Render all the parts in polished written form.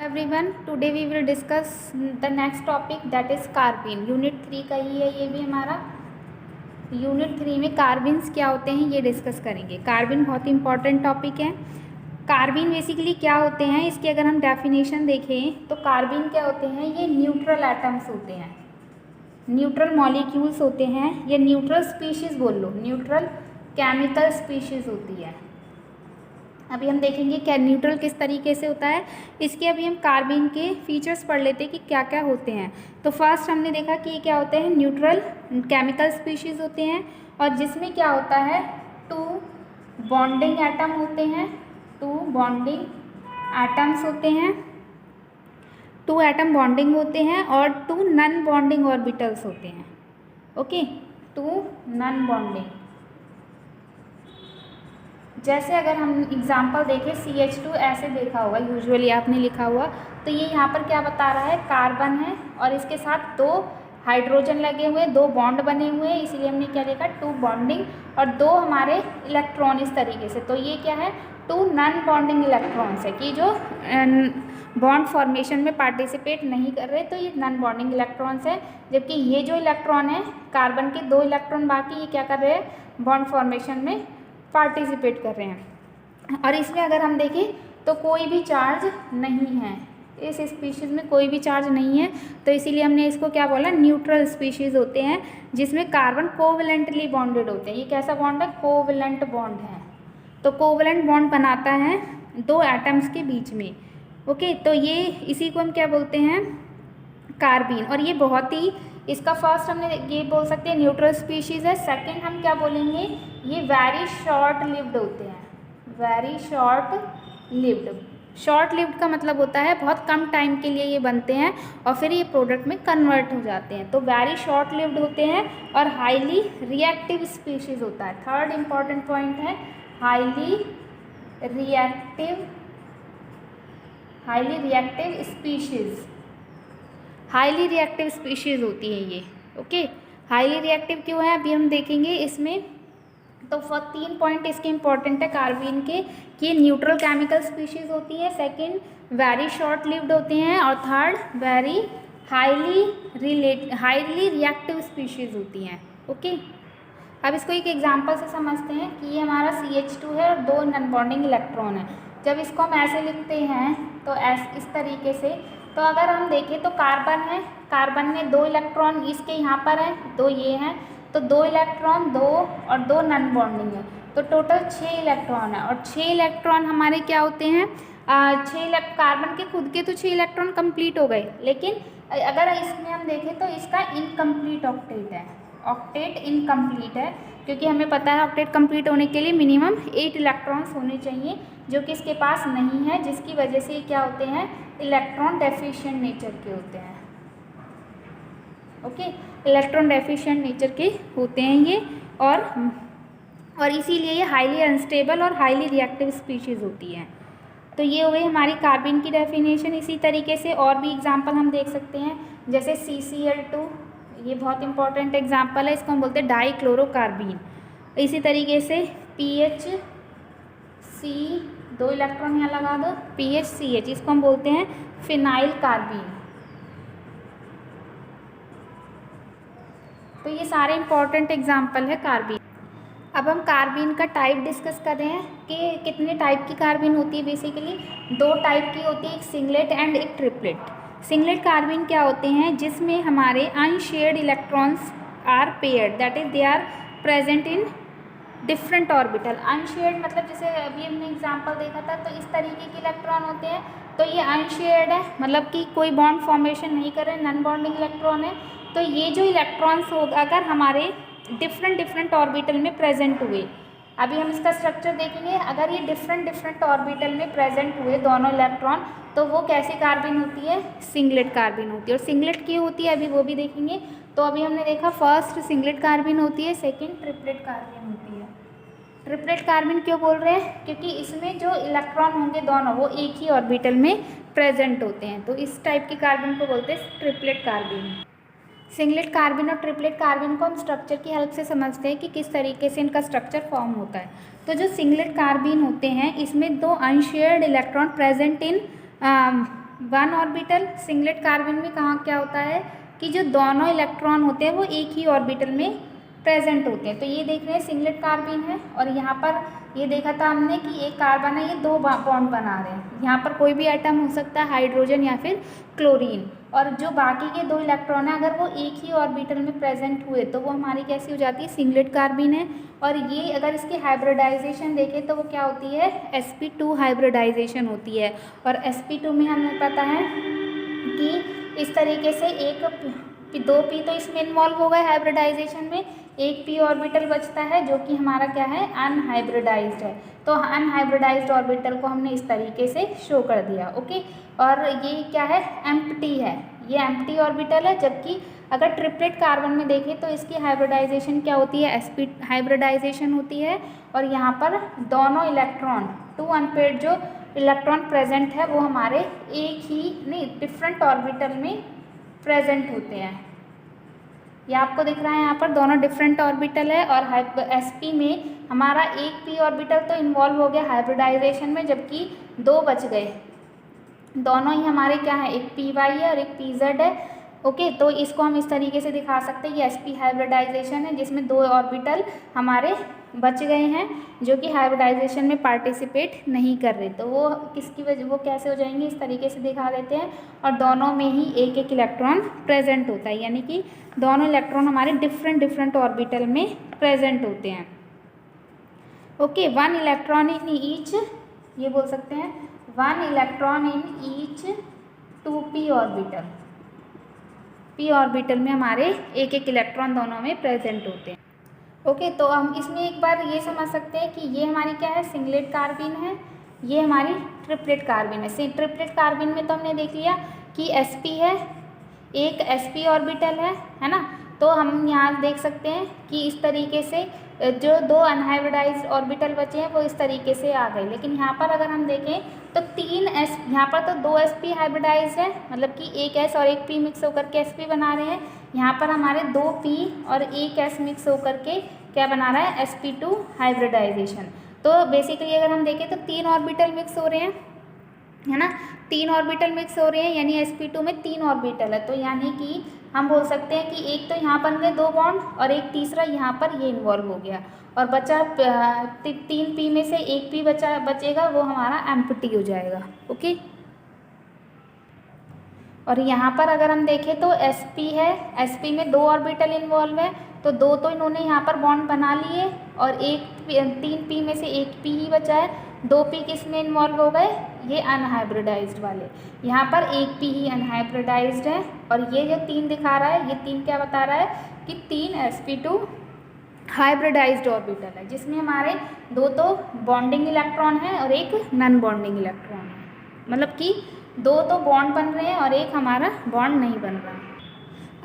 everyone, today we will discuss the next topic, that is कार्बिन। Unit 3 का ही है ये भी हमारा। यूनिट 3 में कार्बिन्स क्या होते हैं ये डिस्कस करेंगे। कार्बिन बहुत इंपॉर्टेंट टॉपिक है। कार्बिन बेसिकली क्या होते हैं, इसकी अगर हम डेफिनेशन देखें तो कार्बिन क्या होते हैं, ये न्यूट्रल एटम्स होते हैं, न्यूट्रल मॉलिक्यूल्स होते हैं, ये न्यूट्रल स्पीशीज़ बोल लो, न्यूट्रल केमिकल स्पीशीज़ होती है। अभी हम देखेंगे क्या न्यूट्रल किस तरीके से होता है। इसके अभी हम कार्बिन के फीचर्स पढ़ लेते हैं कि क्या क्या होते हैं। तो फर्स्ट हमने देखा कि ये क्या होते हैं, न्यूट्रल केमिकल स्पीशीज़ होते हैं, और जिसमें क्या होता है, टू बॉन्डिंग एटम होते हैं, टू बॉन्डिंग एटम्स होते हैं, टू एटम बॉन्डिंग होते हैं, और टू नॉन बॉन्डिंग ऑर्बिटल्स होते हैं। Okay, two non bonding. जैसे अगर हम एग्जांपल देखें CH2 ऐसे देखा होगा, यूजुअली आपने लिखा हुआ, तो ये यहाँ पर क्या बता रहा है, कार्बन है और इसके साथ दो हाइड्रोजन लगे हुए, दो बॉन्ड बने हुए हैं, इसीलिए हमने क्या लिखा, टू बॉन्डिंग, और दो हमारे इलेक्ट्रॉन इस तरीके से। तो ये क्या है, टू नॉन बॉन्डिंग इलेक्ट्रॉन्स है कि जो बॉन्ड फॉर्मेशन में पार्टिसिपेट नहीं कर रहे, तो ये नॉन बॉन्डिंग इलेक्ट्रॉन्स है। जबकि ये जो इलेक्ट्रॉन है, कार्बन के दो इलेक्ट्रॉन बाकी, ये क्या कर रहे हैं, बॉन्ड फॉर्मेशन में पार्टिसिपेट कर रहे हैं। और इसमें अगर हम देखें तो कोई भी चार्ज नहीं है, इस स्पीशीज़ में कोई भी चार्ज नहीं है, तो इसीलिए हमने इसको क्या बोला, न्यूट्रल स्पीशीज़ होते हैं, जिसमें कार्बन कोवेलेंटली बॉन्डेड होते हैं। ये कैसा बॉन्ड है, कोवेलेंट बॉन्ड है। तो कोवेलेंट बॉन्ड बनाता है दो एटम्स के बीच में। ओके, तो ये इसी को हम क्या बोलते हैं, कार्बिन। और ये बहुत ही, इसका फर्स्ट हमने ये बोल सकते हैं न्यूट्रल स्पीशीज़ है। सेकंड हम क्या बोलेंगे, ये वेरी शॉर्ट लिव्ड होते हैं, very short lived. Short lived का मतलब होता है बहुत कम टाइम के लिए ये बनते हैं और फिर ये प्रोडक्ट में कन्वर्ट हो जाते हैं। तो वेरी शॉर्ट लिव्ड होते हैं और हाईली रिएक्टिव स्पीशीज़ होता है। थर्ड इंपॉर्टेंट पॉइंट है highly reactive species, highly reactive species होती है ये। ओके, हाईली रिएक्टिव क्यों है अभी हम देखेंगे इसमें। तो 3 पॉइंट इसके इंपॉर्टेंट है कार्बिन के, कि न्यूट्रल केमिकल स्पीशीज़ होती है, सेकंड वेरी शॉर्ट लिव्ड होते हैं, और third very highly reactive species होती हैं। ओके, अब इसको एक एग्जांपल से समझते हैं कि ये हमारा CH2 है और दो नॉन बॉन्डिंग इलेक्ट्रॉन है। जब इसको हम ऐसे लिखते हैं तो इस तरीके से, तो अगर हम देखें तो कार्बन है, कार्बन में दो इलेक्ट्रॉन इसके यहाँ पर है, दो ये हैं, तो दो इलेक्ट्रॉन, दो और दो नॉन बॉन्डिंग है, तो टोटल 6 इलेक्ट्रॉन है। और 6 इलेक्ट्रॉन हमारे क्या होते हैं, कार्बन के खुद के तो 6 इलेक्ट्रॉन कंप्लीट हो गए, लेकिन अगर इसमें हम देखें तो इसका इनकम्प्लीट ऑक्टेट है, ऑक्टेट इनकम्प्लीट है, क्योंकि हमें पता है ऑक्टेट कंप्लीट होने के लिए मिनिमम 8 इलेक्ट्रॉन्स होने चाहिए, जो कि इसके पास नहीं है, जिसकी वजह से क्या होते हैं, इलेक्ट्रॉन डेफिशिएंट नेचर के होते हैं। ओके, इलेक्ट्रॉन डेफिशिएंट नेचर के होते हैं ये, और इसीलिए ये हाईली अनस्टेबल और हाईली रिएक्टिव स्पीशीज़ होती हैं। तो ये हो गई हमारी कार्बिन की डेफिनेशन। इसी तरीके से और भी एग्जांपल हम देख सकते हैं, जैसे CCl2, ये बहुत इंपॉर्टेंट एग्जांपल है, इसको हम बोलते हैं डाईक्लोरोकार्बीन। इसी तरीके से PHC, दो इलेक्ट्रॉन यहाँ लगा दो, PHCH, इसको हम बोलते हैं फिनाइल कार्बीन। तो ये सारे इंपॉर्टेंट एग्जाम्पल है कार्बीन। अब हम कार्बीन का टाइप डिस्कस कर रहे हैं कि कितने टाइप की कार्बीन होती है। बेसिकली 2 टाइप की होती है, एक सिंगलेट एंड एक ट्रिपलेट। सिंगलेट कार्बीन क्या होते हैं, जिसमें हमारे unshared electrons are paired, that is they are present in different orbital. Unshared मतलब जैसे अभी हमने एग्जांपल देखा था, तो इस तरीके के इलेक्ट्रॉन होते हैं, तो ये अनशेयर्ड है, मतलब कि कोई बॉन्ड फॉर्मेशन नहीं कर रहे, नॉन बॉन्डिंग इलेक्ट्रॉन है। तो ये जो इलेक्ट्रॉन्स होगा अगर हमारे डिफरेंट ऑर्बिटल में प्रेजेंट हुए, अभी हम इसका स्ट्रक्चर देखेंगे, अगर ये डिफरेंट ऑर्बिटल में प्रेजेंट हुए दोनों इलेक्ट्रॉन, तो वो कैसी कार्बीन होती है, सिंगलेट कार्बीन होती है। और सिंगलेट क्यों होती है अभी वो भी देखेंगे। तो अभी हमने देखा फर्स्ट सिंगलेट कार्बीन होती है, सेकेंड ट्रिपलेट कार्बीन होती है। ट्रिपलेट कार्बीन क्यों बोल रहे हैं, क्योंकि इसमें जो इलेक्ट्रॉन होंगे दोनों वो एक ही ऑर्बिटल में प्रेजेंट होते हैं, तो इस टाइप की कार्बन को बोलते हैं ट्रिपलेट कार्बीन। सिंगलेट कार्बन और ट्रिपलेट कार्बन को हम स्ट्रक्चर की हेल्प से समझते हैं कि किस तरीके से इनका स्ट्रक्चर फॉर्म होता है। तो जो सिंगलेट कार्बन होते हैं इसमें दो unshared electron present in one orbital singlet carbon में कहाँ क्या होता है कि जो दोनों इलेक्ट्रॉन होते हैं वो एक ही ऑर्बिटल में प्रेजेंट होते हैं। तो ये देख रहे हैं सिंगलेट कार्बन है, और यहाँ पर ये देखा था हमने कि एक कार्बन है, ये दो बॉन्ड बना रहे हैं। यहाँ पर कोई भी एटम हो सकता है, हाइड्रोजन या फिर क्लोरीन, और जो बाकी के दो इलेक्ट्रॉन है अगर वो एक ही ऑर्बिटल में प्रेजेंट हुए तो वो हमारी कैसी हो जाती है, सिंगलेट कार्बन है। और ये अगर इसकी हाइब्रिडाइजेशन देखें तो वो क्या होती है, sp2 हाइब्रिडाइजेशन होती है। और sp2 में हमें पता है कि इस तरीके से दो p तो इसमें इन्वॉल्व हो गए हाइब्रिडाइजेशन में, एक p ऑर्बिटल बचता है जो कि हमारा क्या है, अनहाइब्रिडाइज्ड है। तो अनहाइब्रिडाइज्ड ऑर्बिटल को हमने इस तरीके से शो कर दिया। ओके, और ये क्या है, एम्प्टी है, ये एम्प्टी ऑर्बिटल है। जबकि अगर ट्रिपलेट कार्बन में देखें तो इसकी हाइब्रिडाइजेशन क्या होती है, sp हाइब्रिडाइजेशन होती है। और यहाँ पर दोनों इलेक्ट्रॉन, 2 अनपेयर्ड जो इलेक्ट्रॉन प्रेजेंट है वो हमारे एक ही नहीं डिफरेंट ऑर्बिटल में प्रेजेंट होते हैं। ये आपको दिख रहा है यहाँ पर दोनों डिफरेंट ऑर्बिटल है। और sp में हमारा एक p ऑर्बिटल तो इन्वॉल्व हो गया हाइब्रिडाइजेशन में, जबकि दो बच गए। दोनों ही हमारे क्या है, एक py है और एक pz है। ओके, तो इसको हम इस तरीके से दिखा सकते हैं कि sp हाइब्रिडाइजेशन है जिसमें दो ऑर्बिटल हमारे बच गए हैं जो कि हाइब्रिडाइजेशन में पार्टिसिपेट नहीं कर रहे। तो वो किसकी वजह, वो कैसे हो जाएंगे, इस तरीके से दिखा देते हैं। और दोनों में ही एक एक इलेक्ट्रॉन प्रेजेंट होता है, यानी कि दोनों इलेक्ट्रॉन हमारे डिफरेंट ऑर्बिटल में प्रेजेंट होते हैं। Okay, one electron in each, ये बोल सकते हैं one electron in each 2p orbital, p orbital में हमारे एक एक इलेक्ट्रॉन दोनों में प्रेजेंट होते हैं। ओके, तो हम इसमें एक बार ये समझ सकते हैं कि ये हमारी क्या है, सिंगलेट कार्बन है, ये हमारी ट्रिपलेट कार्बन है। ट्रिपलेट कार्बन में तो हमने देख लिया कि sp है, एक sp ऑर्बिटल है ना। तो हम यहाँ देख सकते हैं कि इस तरीके से जो दो अनहाइब्रिडाइज्ड ऑर्बिटल बचे हैं वो इस तरीके से आ गए। लेकिन यहाँ पर अगर हम देखें तो तीन s, यहाँ पर तो दो sp हाइब्रिडाइज्ड है, मतलब कि एक s और एक p मिक्स होकर के sp बना रहे हैं। यहाँ पर हमारे दो p और एक s मिक्स होकर के क्या बना रहा है, sp2 हाइब्रिडाइजेशन। तो बेसिकली अगर हम देखें तो तीन ऑर्बिटल मिक्स हो रहे हैं, है ना, तीन ऑर्बिटल मिक्स हो रहे हैं, यानी sp2 में तीन ऑर्बिटल है। तो यानी कि हम बोल सकते हैं कि एक तो यहाँ बन गए दो बॉन्ड और एक तीसरा यहाँ पर ये इन्वॉल्व हो गया, और बचा तीन p में से एक p बचेगा, वो हमारा एम्प्टी हो जाएगा। ओके, और यहाँ पर अगर हम देखें तो sp है, sp में दो ऑर्बिटल इन्वॉल्व है, तो दो तो इन्होंने यहाँ पर बॉन्ड बना लिए, और तीन p में से एक p ही बचा है। दो p किस में इन्वॉल्व हो गए, ये अनहाइब्रिडाइज्ड वाले, यहाँ पर एक p ही अनहाइब्रिडाइज्ड है। और ये जो तीन दिखा रहा है, ये तीन क्या बता रहा है कि तीन sp2 हाइब्रिडाइज्ड ऑर्बिटल है, जिसमें हमारे दो तो बॉन्डिंग इलेक्ट्रॉन है और एक नॉन बॉन्डिंग इलेक्ट्रॉन है, मतलब कि दो तो बॉन्ड बन रहे हैं और एक हमारा बॉन्ड नहीं बन रहा है।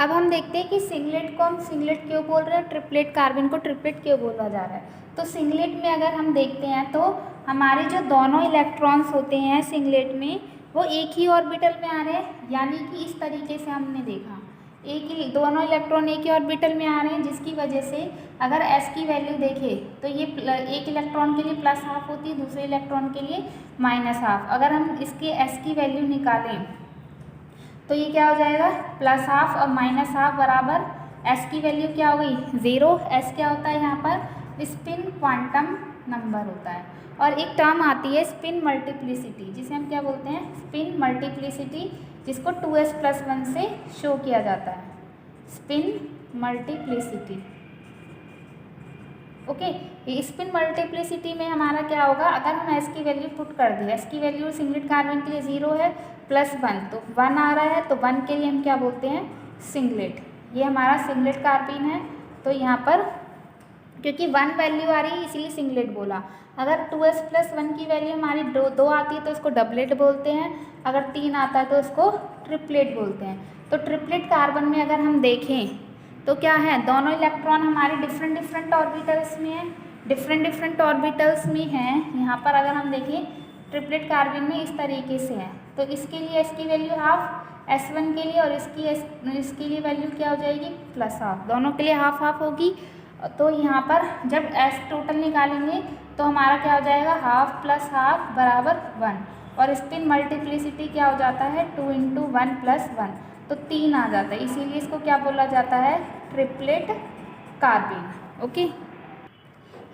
अब हम देखते हैं कि सिंगलेट को हम सिंगलेट क्यों बोल रहे हैं, ट्रिपलेट कार्बन को ट्रिपलेट क्यों बोला जा रहा है। तो सिंगलेट में अगर हम देखते हैं तो हमारे जो दोनों इलेक्ट्रॉन्स होते हैं सिंगलेट में वो एक ही ऑर्बिटल में आ रहे हैं, यानी कि इस तरीके से हमने देखा एक ही दोनों इलेक्ट्रॉन एक ही ऑर्बिटल में आ रहे हैं, जिसकी वजह से अगर s की वैल्यू देखें तो ये एक इलेक्ट्रॉन के लिए प्लस हाफ होती है, दूसरे इलेक्ट्रॉन के लिए माइनस हाफ। अगर हम इसके s की वैल्यू निकालें तो ये क्या हो जाएगा, प्लस हाफ और माइनस हाफ बराबर s की वैल्यू क्या हो गई, 0। s क्या होता है यहाँ पर, स्पिन क्वांटम नंबर होता है। और एक टर्म आती है स्पिन मल्टीप्लिसिटी, जिसे हम क्या बोलते हैं, स्पिन मल्टीप्लिसिटी, जिसको 2s+1 से शो किया जाता है, spin multiplicity. Okay, spin multiplicity में हमारा क्या होगा, अगर हम s की वैल्यू पुट कर दें, s की वैल्यू सिंगलेट कार्बन के लिए 0 है, +1 तो 1 आ रहा है, तो 1 के लिए हम क्या बोलते हैं, सिंगलेट। ये हमारा सिंगलेट कार्बन है। तो यहाँ पर क्योंकि 1 वैल्यू आ रही है इसीलिए सिंगलेट बोला। अगर 2s+1 की वैल्यू हमारी दो आती है तो इसको डबलेट बोलते हैं, अगर 3 आता है तो इसको ट्रिपलेट बोलते हैं। तो ट्रिपलेट कार्बन में अगर हम देखें तो क्या है, दोनों इलेक्ट्रॉन हमारे डिफरेंट ऑर्बिटल्स में है, डिफरेंट ऑर्बिटल्स में हैं। यहाँ पर अगर हम देखें ट्रिपलेट कार्बन में इस तरीके से है, तो इसके लिए s की वैल्यू हाफ, s1 के लिए, और इसके लिए वैल्यू क्या हो जाएगी, प्लस हाफ, दोनों के लिए हाफ हाफ होगी। तो यहाँ पर जब s टोटल निकालेंगे तो हमारा क्या हो जाएगा, हाफ प्लस हाफ बराबर 1। और स्पिन मल्टीप्लिसिटी क्या हो जाता है 2 × 1 + 1, तो 3 आ जाता है, इसीलिए इसको क्या बोला जाता है ट्रिपलेट कार्बिन। ओके,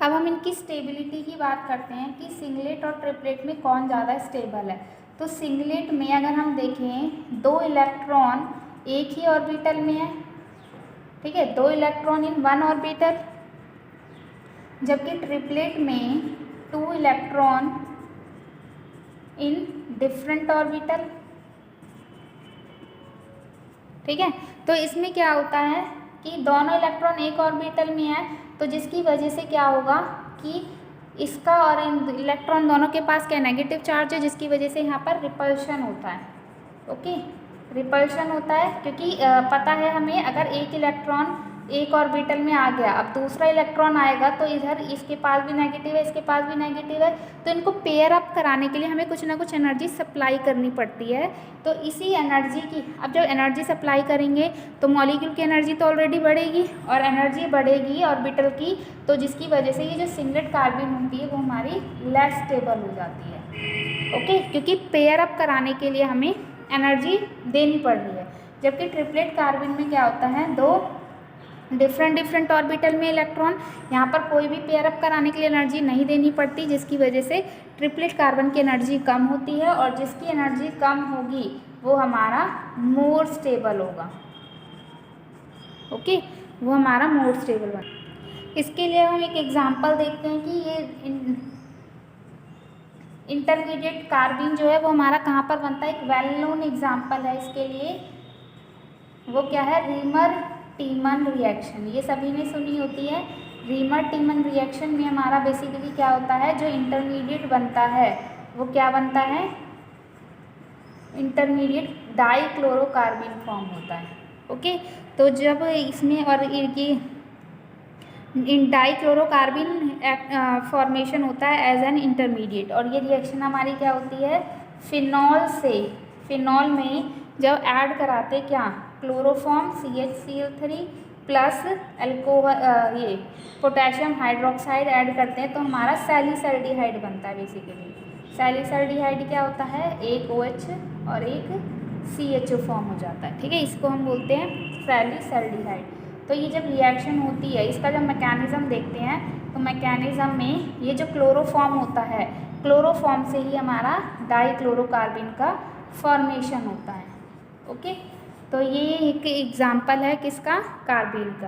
अब हम इनकी स्टेबिलिटी की बात करते हैं कि सिंगलेट और ट्रिपलेट में कौन ज़्यादा स्टेबल है। तो सिंगलेट में अगर हम देखें 2 इलेक्ट्रॉन एक ही ऑर्बिटल में है, ठीक है, 2 इलेक्ट्रॉन इन 1 ऑर्बिटल, जबकि ट्रिपलेट में 2 इलेक्ट्रॉन इन डिफरेंट ऑर्बिटल, ठीक है। तो इसमें क्या होता है कि दोनों इलेक्ट्रॉन एक ऑर्बिटल में है, तो जिसकी वजह से क्या होगा कि इसका और इन इलेक्ट्रॉन दोनों के पास क्या नेगेटिव चार्ज है, जिसकी वजह से यहाँ पर रिपल्शन होता है। ओके, रिपल्शन होता है क्योंकि पता है हमें अगर एक इलेक्ट्रॉन एक ऑर्बिटल में आ गया, अब दूसरा इलेक्ट्रॉन आएगा तो इधर इसके पास भी नेगेटिव है, इसके पास भी नेगेटिव है, तो इनको पेयर अप कराने के लिए हमें कुछ ना कुछ एनर्जी सप्लाई करनी पड़ती है। तो इसी एनर्जी की, अब जब एनर्जी सप्लाई करेंगे तो मॉलिक्यूल की एनर्जी तो ऑलरेडी बढ़ेगी और एनर्जी बढ़ेगी ऑर्बिटल की, तो जिसकी वजह से ये जो सिंगलेट कार्बिन होती है वो हमारी लेस स्टेबल हो जाती है। ओके, क्योंकि पेयर अप कराने के लिए हमें एनर्जी देनी पड़ रही है। जबकि ट्रिपलेट कार्बिन में क्या होता है, 2 डिफरेंट ऑर्बिटल में इलेक्ट्रॉन, यहाँ पर कोई भी पेयर अप कराने के लिए एनर्जी नहीं देनी पड़ती, जिसकी वजह से ट्रिपलेट कार्बन की एनर्जी कम होती है और जिसकी एनर्जी कम होगी वो हमारा मोर स्टेबल होगा। ओके, वो हमारा मोर स्टेबल बना। इसके लिए हम एक एग्जांपल देखते हैं कि ये इंटरमीडिएट कार्बिन जो है वो हमारा कहाँ पर बनता है। एक वेल नोन एग्जाम्पल है इसके लिए, वो क्या है, रीमर टीमन रिएक्शन, ये सभी ने सुनी होती है। रीमर टीमन रिएक्शन में हमारा बेसिकली क्या होता है, जो इंटरमीडिएट बनता है वो क्या बनता है, इंटरमीडिएट डाइक्लोरोकार्बिन फॉर्म होता है। ओके, तो जब इसमें और ये इन डाइक्लोरोकार्बिन फॉर्मेशन होता है एज एन इंटरमीडिएट, और ये रिएक्शन हमारी क्या होती है, फिनॉल से, फिनॉल में जब ऐड कराते क्या, क्लोरोफॉर्म CHCl3 प्लस अल्कोहल ये पोटेशियम हाइड्रोक्साइड ऐड करते हैं तो हमारा सैलिसल्डिहाइड बनता है। बेसिकली सैलिसल्डिहाइड क्या होता है, एक OH और एक CHO फॉर्म हो जाता है, ठीक है, इसको हम बोलते हैं सैलिसल्डिहाइड। तो ये जब रिएक्शन होती है, इसका जब मैकेनिज़्म देखते हैं तो मैकेनिज़्म में ये जो क्लोरोफॉर्म होता है, क्लोरोफॉर्म से ही हमारा डाइक्लोरोकार्बिन का फॉर्मेशन होता है। ओके, तो ये एक एग्जाम्पल है किसका, कार्बिन का।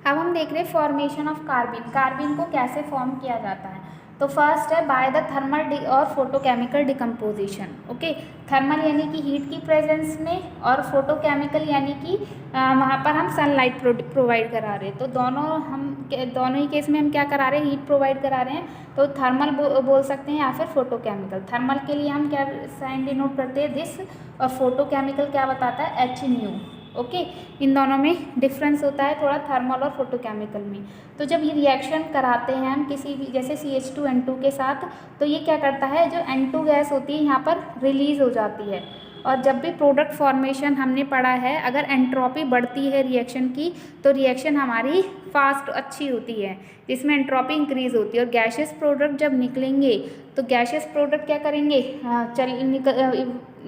अब हम देख रहे हैं फॉर्मेशन ऑफ कार्बिन, कार्बिन को कैसे फॉर्म किया जाता है। तो फर्स्ट है बाय द थर्मल और फोटोकेमिकल डिकम्पोजिशन। ओके, थर्मल यानी कि हीट की प्रेजेंस में, और फोटोकेमिकल यानी कि वहाँ पर हम सनलाइट प्रोवाइड करा रहे हैं। तो दोनों ही केस में हम क्या करा रहे हैं, हीट प्रोवाइड करा रहे हैं, तो थर्मल बोल सकते हैं या फिर फोटोकेमिकल। थर्मल के लिए हम क्या साइन डिनोट करते हैं, दिस, और फोटोकेमिकल क्या बताता है, HNu। ओके, इन दोनों में डिफरेंस होता है थोड़ा थर्मल और फोटोकेमिकल में। तो जब ये रिएक्शन कराते हैं हम किसी भी, जैसे CH2N2 के साथ, तो ये क्या करता है, जो N2 गैस होती है यहाँ पर रिलीज़ हो जाती है। और जब भी प्रोडक्ट फॉर्मेशन हमने पढ़ा है, अगर एंट्रोपी बढ़ती है रिएक्शन की तो रिएक्शन हमारी फास्ट अच्छी होती है, जिसमें एंट्रोपी इंक्रीज होती है। और गैशियस प्रोडक्ट जब निकलेंगे तो गैशियस प्रोडक्ट क्या करेंगे,